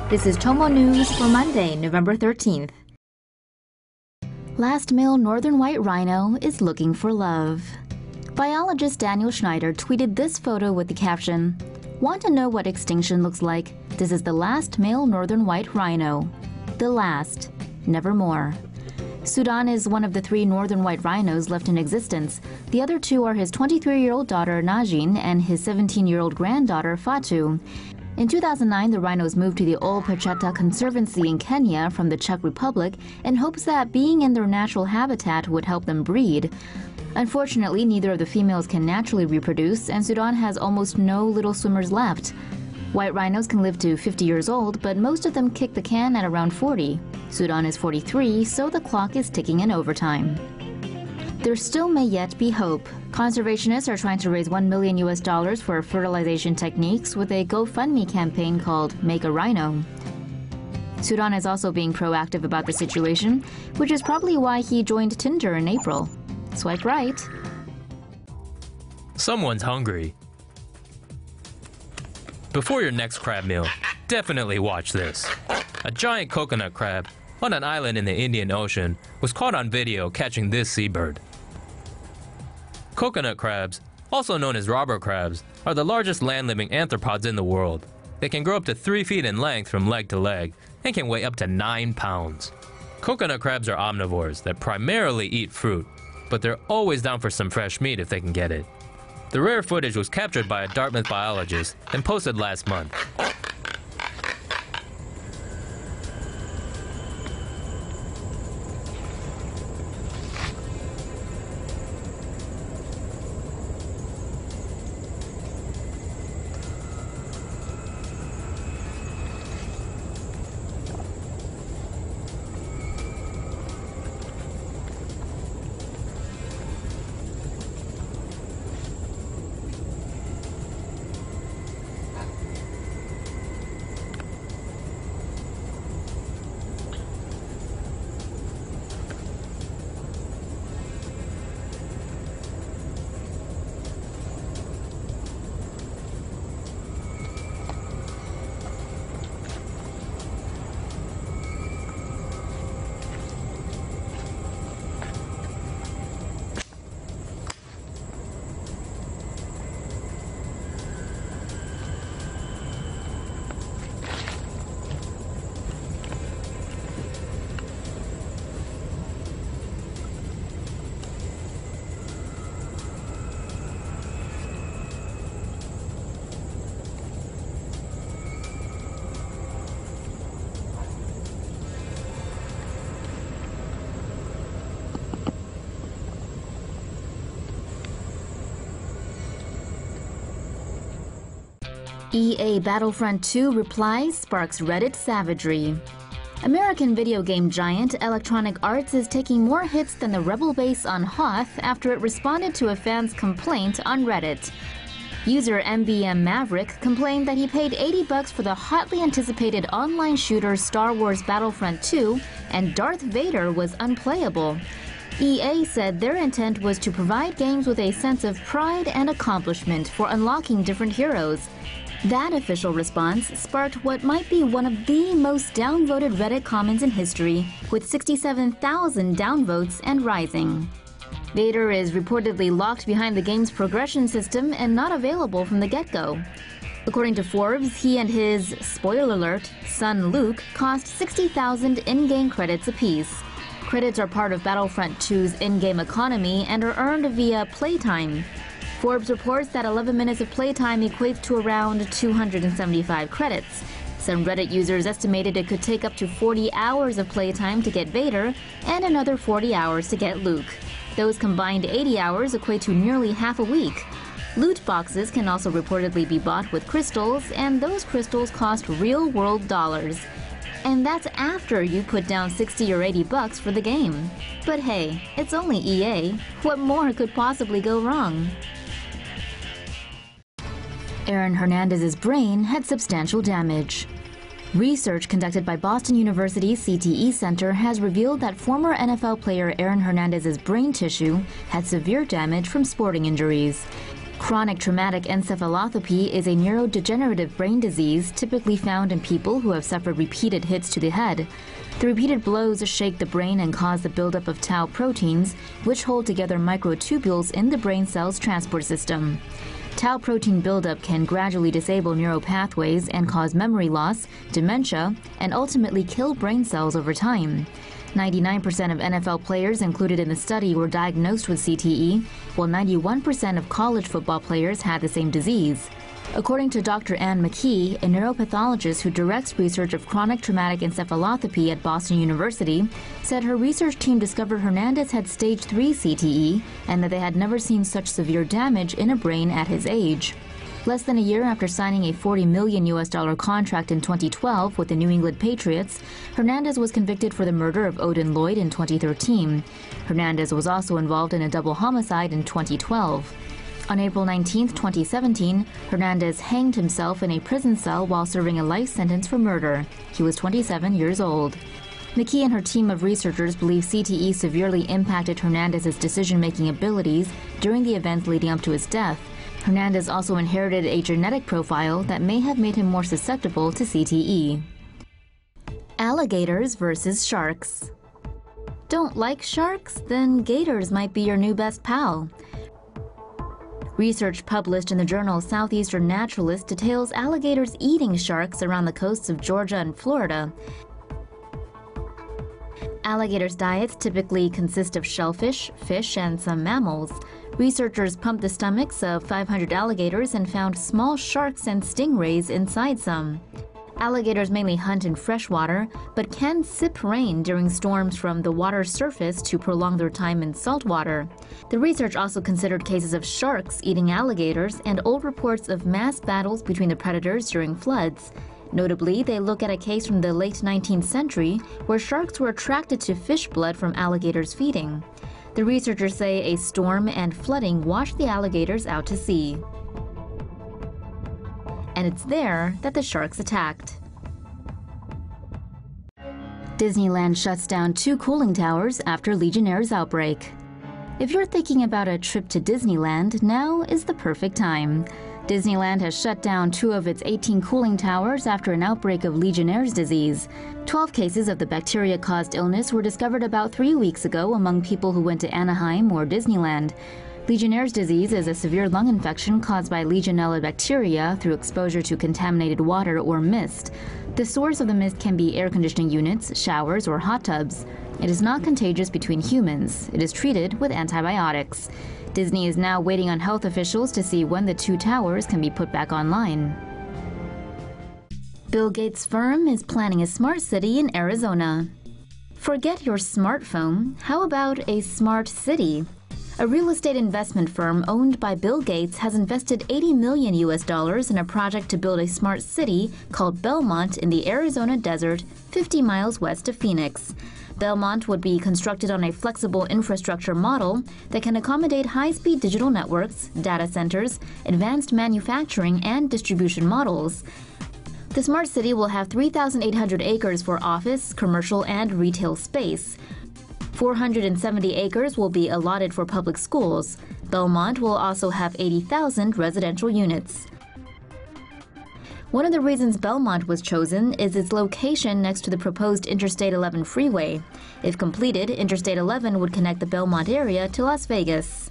This is TomoNews for Monday, November 13th. Last male northern white rhino is looking for love. Biologist Daniel Schneider tweeted this photo with the caption, "Want to know what extinction looks like? This is the last male northern white rhino. The last, never more." Sudan is one of the 3 northern white rhinos left in existence. The other 2 are his 23-year-old daughter Najin and his 17-year-old granddaughter Fatu. In 2009, the rhinos moved to the Ol Pecheta Conservancy in Kenya from the Czech Republic in hopes that being in their natural habitat would help them breed. Unfortunately, neither of the females can naturally reproduce, and Sudan has almost no little swimmers left. White rhinos can live to 50 years old, but most of them kick the can at around 40. Sudan is 43, so the clock is ticking in overtime. There still may yet be hope. Conservationists are trying to raise $1 million for fertilization techniques with a GoFundMe campaign called Make a Rhino. Sudan is also being proactive about the situation, which is probably why he joined Tinder in April. Swipe right. Someone's hungry. Before your next crab meal, definitely watch this. A giant coconut crab on an island in the Indian Ocean was caught on video catching this seabird. Coconut crabs, also known as robber crabs, are the largest land-living arthropods in the world. They can grow up to 3 feet in length from leg to leg and can weigh up to 9 pounds. Coconut crabs are omnivores that primarily eat fruit, but they're always down for some fresh meat if they can get it. The rare footage was captured by a Dartmouth biologist and posted last month. EA Battlefront 2 reply sparks Reddit savagery. American video game giant Electronic Arts is taking more hits than the rebel base on Hoth after it responded to a fan's complaint on Reddit. User MBM Maverick complained that he paid $80 for the hotly anticipated online shooter Star Wars Battlefront 2 and Darth Vader was unplayable. EA said their intent was to provide games with a sense of pride and accomplishment for unlocking different heroes. That official response sparked what might be one of the most downvoted Reddit comments in history, with 67,000 downvotes and rising. Vader is reportedly locked behind the game's progression system and not available from the get-go. According to Forbes, he and his, spoiler alert, son Luke cost 60,000 in-game credits apiece. Credits are part of Battlefront 2's in-game economy and are earned via playtime. Forbes reports that 11 minutes of playtime equates to around 275 credits. Some Reddit users estimated it could take up to 40 hours of playtime to get Vader and another 40 hours to get Luke. Those combined 80 hours equate to nearly half a week. Loot boxes can also reportedly be bought with crystals, and those crystals cost real-world dollars. And that's after you put down 60 or 80 bucks for the game. But hey, it's only EA. What more could possibly go wrong? Aaron Hernandez's brain had substantial damage. Research conducted by Boston University's CTE Center has revealed that former NFL player Aaron Hernandez's brain tissue had severe damage from sporting injuries. Chronic traumatic encephalopathy is a neurodegenerative brain disease typically found in people who have suffered repeated hits to the head. The repeated blows shake the brain and cause the buildup of tau proteins, which hold together microtubules in the brain cell's transport system. Tau protein buildup can gradually disable neural pathways and cause memory loss, dementia, and ultimately kill brain cells over time. 99% of NFL players included in the study were diagnosed with CTE, while 91% of college football players had the same disease. According to Dr. Anne McKee, a neuropathologist who directs research of chronic traumatic encephalopathy at Boston University, said her research team discovered Hernandez had stage 3 CTE and that they had never seen such severe damage in a brain at his age. Less than a year after signing a $40 million contract in 2012 with the New England Patriots, Hernandez was convicted for the murder of Odin Lloyd in 2013. Hernandez was also involved in a double homicide in 2012. On April 19, 2017, Hernandez hanged himself in a prison cell while serving a life sentence for murder. He was 27 years old. McKee and her team of researchers believe CTE severely impacted Hernandez's decision-making abilities during the events leading up to his death. Hernandez also inherited a genetic profile that may have made him more susceptible to CTE. Alligators versus sharks. Don't like sharks? Then gators might be your new best pal. Research published in the journal Southeastern Naturalist details alligators eating sharks around the coasts of Georgia and Florida. Alligators' diets typically consist of shellfish, fish, and some mammals. Researchers pumped the stomachs of 500 alligators and found small sharks and stingrays inside some. Alligators mainly hunt in freshwater, but can sip rain during storms from the water's surface to prolong their time in saltwater. The research also considered cases of sharks eating alligators and old reports of mass battles between the predators during floods. Notably, they look at a case from the late 19th century where sharks were attracted to fish blood from alligators feeding. The researchers say a storm and flooding washed the alligators out to sea. And it's there that the sharks attacked. Disneyland shuts down 2 cooling towers after Legionnaire's outbreak. If you're thinking about a trip to Disneyland, now is the perfect time. Disneyland has shut down 2 of its 18 cooling towers after an outbreak of Legionnaire's disease. 12 cases of the bacteria-caused illness were discovered about 3 weeks ago among people who went to Anaheim or Disneyland. Legionnaire's disease is a severe lung infection caused by Legionella bacteria through exposure to contaminated water or mist. The source of the mist can be air conditioning units, showers, or hot tubs. It is not contagious between humans. It is treated with antibiotics. Disney is now waiting on health officials to see when the 2 towers can be put back online. Bill Gates' firm is planning a smart city in Arizona. Forget your smartphone. How about a smart city? A real estate investment firm owned by Bill Gates has invested $80 million in a project to build a smart city called Belmont in the Arizona desert, 50 miles west of Phoenix. Belmont would be constructed on a flexible infrastructure model that can accommodate high-speed digital networks, data centers, advanced manufacturing, and distribution models. The smart city will have 3,800 acres for office, commercial, and retail space. 470 acres will be allotted for public schools. Belmont will also have 80,000 residential units. One of the reasons Belmont was chosen is its location next to the proposed Interstate 11 freeway. If completed, Interstate 11 would connect the Belmont area to Las Vegas.